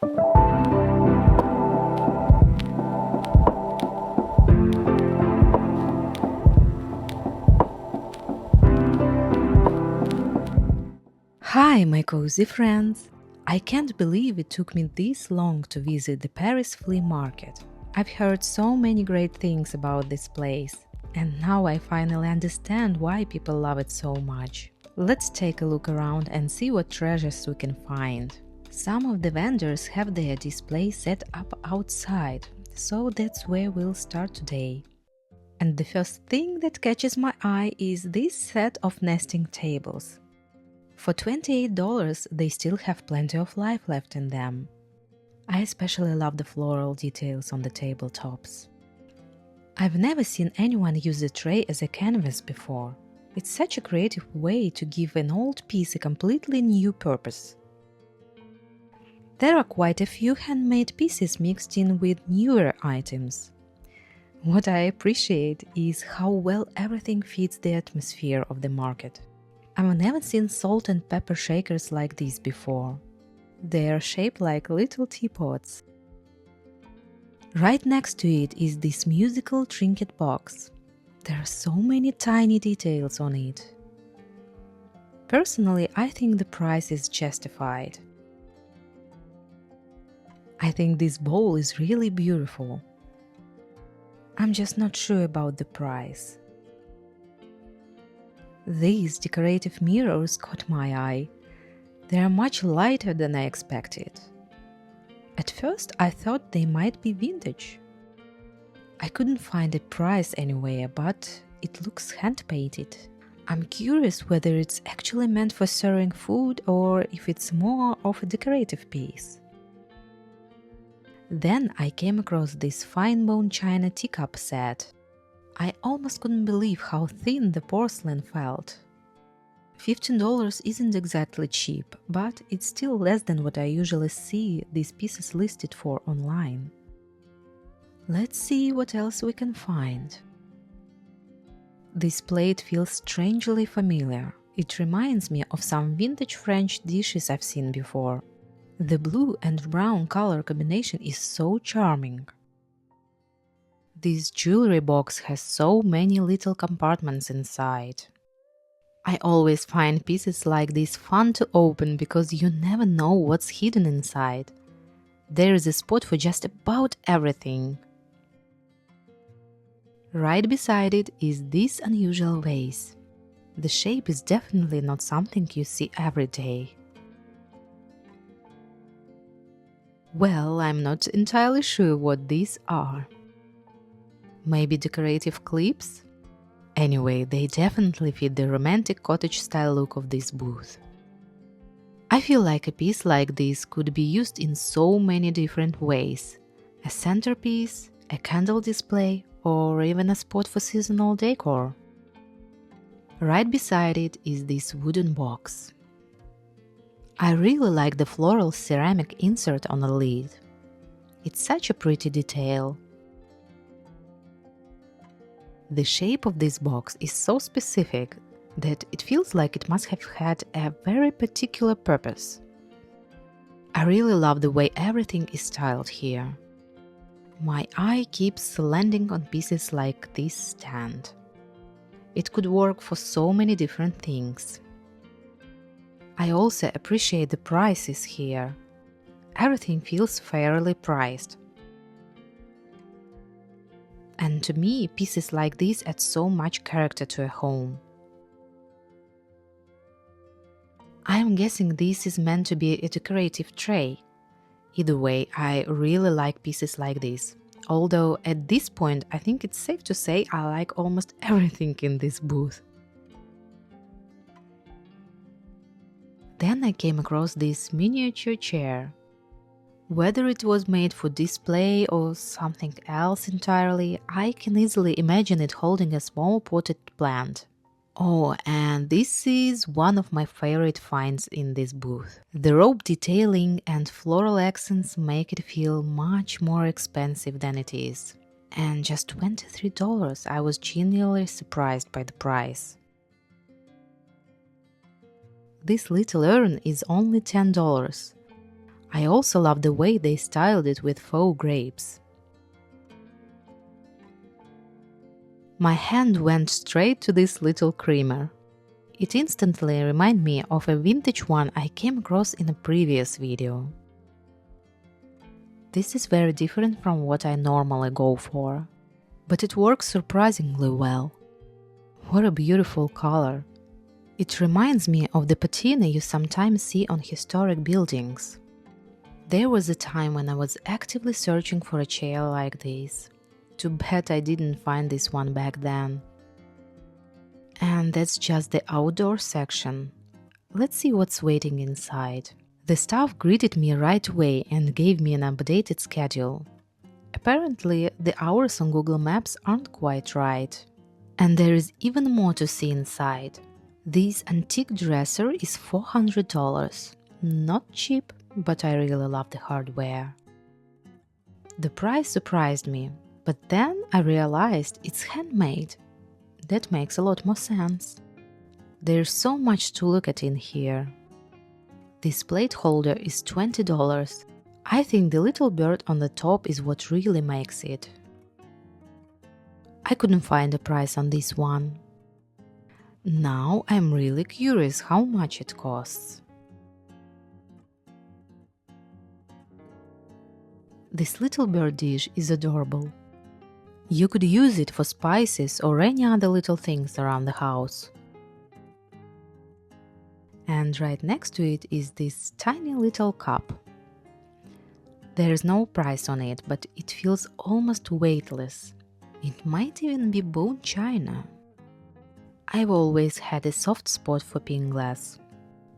Hi, my cozy friends! I can't believe it took me this long to visit the Paris Flea Market. I've heard so many great things about this place, and now I finally understand why people love it so much. Let's take a look around and see what treasures we can find. Some of the vendors have their display set up outside, so that's where we'll start today. And the first thing that catches my eye is this set of nesting tables. For $28, they still have plenty of life left in them. I especially love the floral details on the tabletops. I've never seen anyone use a tray as a canvas before. It's such a creative way to give an old piece a completely new purpose. There are quite a few handmade pieces mixed in with newer items. What I appreciate is how well everything fits the atmosphere of the market. I've never seen salt and pepper shakers like these before. They are shaped like little teapots. Right next to it is this musical trinket box. There are so many tiny details on it. Personally, I think the price is justified. I think this bowl is really beautiful. I'm just not sure about the price. These decorative mirrors caught my eye. They are much lighter than I expected. At first, I thought they might be vintage. I couldn't find a price anywhere, but it looks hand-painted. I'm curious whether it's actually meant for serving food or if it's more of a decorative piece. Then I came across this fine bone china teacup set. I almost couldn't believe how thin the porcelain felt. $15 isn't exactly cheap, but it's still less than what I usually see these pieces listed for online. Let's see what else we can find. This plate feels strangely familiar. It reminds me of some vintage French dishes I've seen before. The blue and brown color combination is so charming. This jewelry box has so many little compartments inside. I always find pieces like this fun to open because you never know what's hidden inside. There is a spot for just about everything. Right beside it is this unusual vase. The shape is definitely not something you see every day. Well, I'm not entirely sure what these are. Maybe decorative clips? Anyway, they definitely fit the romantic cottage-style look of this booth. I feel like a piece like this could be used in so many different ways. A centerpiece, a candle display, or even a spot for seasonal decor. Right beside it is this wooden box. I really like the floral ceramic insert on the lid. It's such a pretty detail. The shape of this box is so specific that it feels like it must have had a very particular purpose. I really love the way everything is styled here. My eye keeps landing on pieces like this stand. It could work for so many different things. I also appreciate the prices here. Everything feels fairly priced. And to me, pieces like this add so much character to a home. I'm guessing this is meant to be a decorative tray. Either way, I really like pieces like this. Although at this point, I think it's safe to say I like almost everything in this booth. Then I came across this miniature chair. Whether it was made for display or something else entirely, I can easily imagine it holding a small potted plant. Oh, and this is one of my favorite finds in this booth. The rope detailing and floral accents make it feel much more expensive than it is. And just $23, I was genuinely surprised by the price. This little urn is only $10. I also love the way they styled it with faux grapes. My hand went straight to this little creamer. It instantly reminded me of a vintage one I came across in a previous video. This is very different from what I normally go for, but it works surprisingly well. What a beautiful color! It reminds me of the patina you sometimes see on historic buildings. There was a time when I was actively searching for a chair like this. Too bad I didn't find this one back then. And that's just the outdoor section. Let's see what's waiting inside. The staff greeted me right away and gave me an updated schedule. Apparently, the hours on Google Maps aren't quite right. And there is even more to see inside. This antique dresser is $400. Not cheap, but I really love the hardware. The price surprised me, but then I realized it's handmade. That makes a lot more sense. There's so much to look at in here. This plate holder is $20. I think the little bird on the top is what really makes it. I couldn't find a price on this one. Now I'm really curious how much it costs. This little bird dish is adorable. You could use it for spices or any other little things around the house. And right next to it is this tiny little cup. There is no price on it, but it feels almost weightless. It might even be bone china. I've always had a soft spot for pink glass.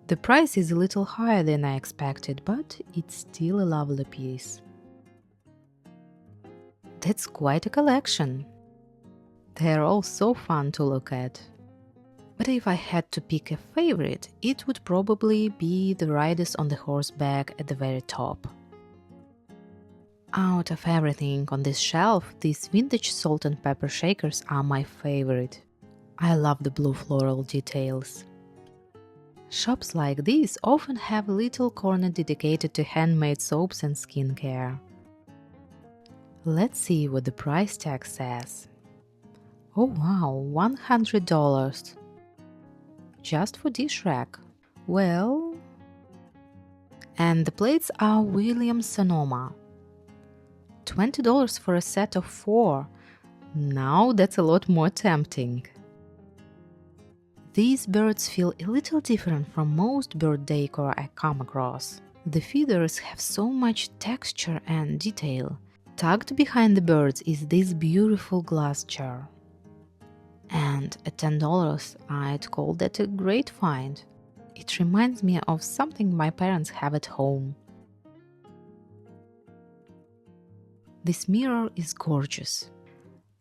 The price is a little higher than I expected, but it's still a lovely piece. That's quite a collection. They're all so fun to look at. But if I had to pick a favorite, it would probably be the riders on the horseback at the very top. Out of everything on this shelf, these vintage salt and pepper shakers are my favorite. I love the blue floral details. Shops like these often have a little corner dedicated to handmade soaps and skincare. Let's see what the price tag says. Oh wow, $100. Just for dish rack. Well... And the plates are Williams-Sonoma. $20 for a set of 4. Now that's a lot more tempting. These birds feel a little different from most bird decor I come across. The feathers have so much texture and detail. Tucked behind the birds is this beautiful glass jar. And at $10, I'd call that a great find. It reminds me of something my parents have at home. This mirror is gorgeous,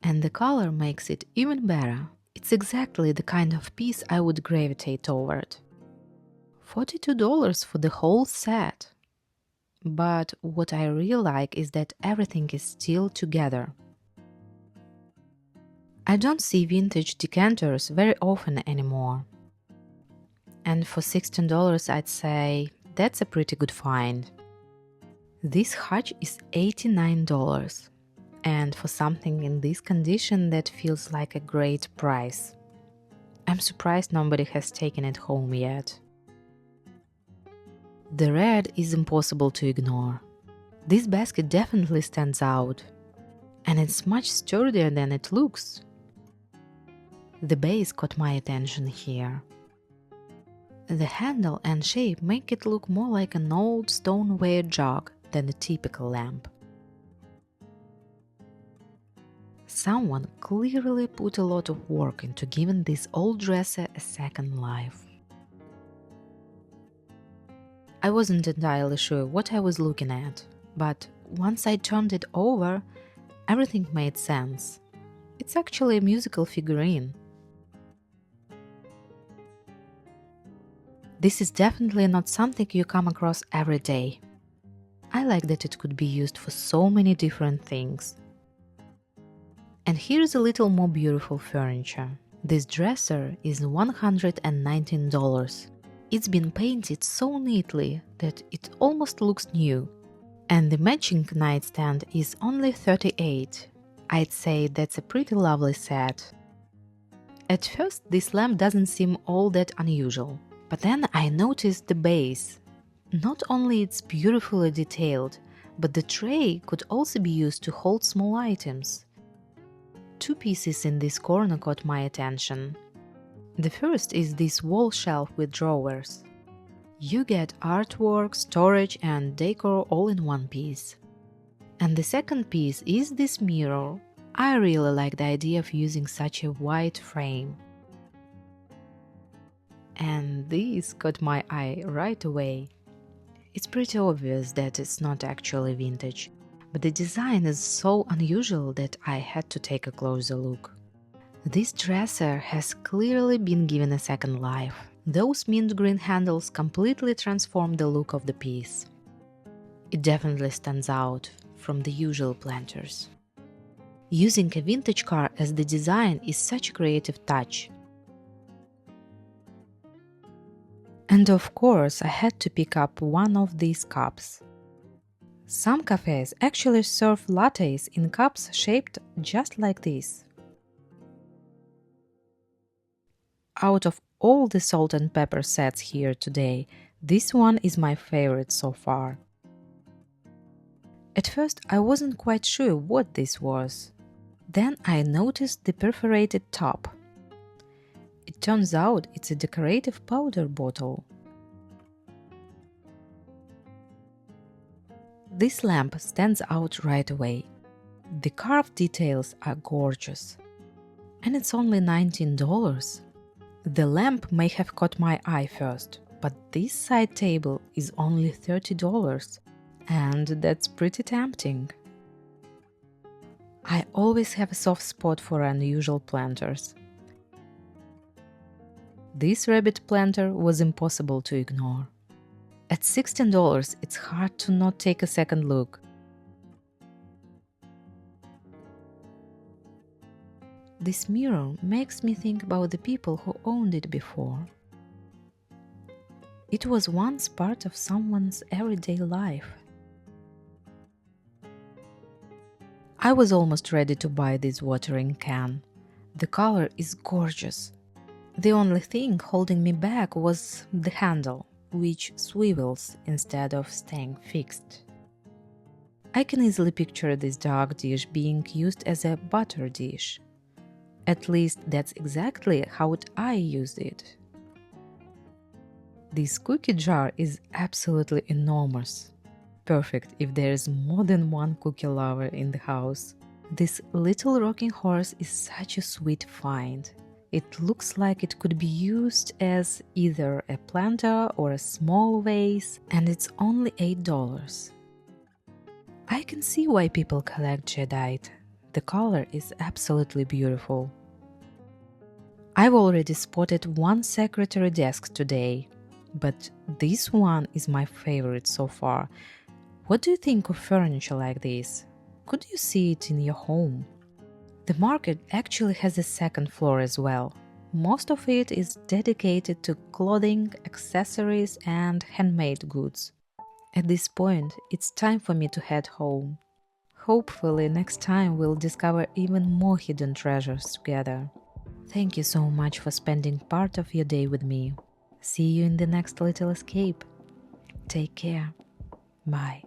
and the color makes it even better. It's exactly the kind of piece I would gravitate toward. $42 for the whole set. But what I really like is that everything is still together. I don't see vintage decanters very often anymore. And for $16, I'd say that's a pretty good find. This hutch is $89, and for something in this condition that feels like a great price. I'm surprised nobody has taken it home yet. The red is impossible to ignore. This basket definitely stands out, and it's much sturdier than it looks. The base caught my attention here. The handle and shape make it look more like an old stoneware jug than a typical lamp. Someone clearly put a lot of work into giving this old dresser a second life. I wasn't entirely sure what I was looking at, but once I turned it over, everything made sense. It's actually a musical figurine. This is definitely not something you come across every day. I like that it could be used for so many different things. And here's a little more beautiful furniture. This dresser is $119. It's been painted so neatly that it almost looks new. And the matching nightstand is only $38. I'd say that's a pretty lovely set. At first, this lamp doesn't seem all that unusual, but then I noticed the base. Not only it's beautifully detailed, but the tray could also be used to hold small items. Two pieces in this corner caught my attention. The first is this wall shelf with drawers. You get artwork, storage, and decor all in one piece. And the second piece is this mirror. I really like the idea of using such a wide frame. And this caught my eye right away. It's pretty obvious that it's not actually vintage, but the design is so unusual that I had to take a closer look. This dresser has clearly been given a second life. Those mint green handles completely transform the look of the piece. It definitely stands out from the usual planters. Using a vintage car as the design is such a creative touch. And of course, I had to pick up one of these cups. Some cafes actually serve lattes in cups shaped just like this. Out of all the salt and pepper sets here today, this one is my favorite so far. At first, I wasn't quite sure what this was. Then I noticed the perforated top. It turns out it's a decorative powder bottle. This lamp stands out right away. The carved details are gorgeous. And it's only $19. The lamp may have caught my eye first, but this side table is only $30. And that's pretty tempting. I always have a soft spot for unusual planters. This rabbit planter was impossible to ignore. At $16, it's hard to not take a second look. This mirror makes me think about the people who owned it before. It was once part of someone's everyday life. I was almost ready to buy this watering can. The color is gorgeous. The only thing holding me back was the handle, which swivels instead of staying fixed. I can easily picture this dark dish being used as a butter dish. At least that's exactly how I used it. This cookie jar is absolutely enormous. Perfect if there is more than one cookie lover in the house. This little rocking horse is such a sweet find. It looks like it could be used as either a planter or a small vase, and it's only $8. I can see why people collect jadeite. The color is absolutely beautiful. I've already spotted one secretary desk today, but this one is my favorite so far. What do you think of furniture like this? Could you see it in your home? The market actually has a second floor as well. Most of it is dedicated to clothing, accessories, and handmade goods. At this point, it's time for me to head home. Hopefully, next time we'll discover even more hidden treasures together. Thank you so much for spending part of your day with me. See you in the next little escape. Take care. Bye.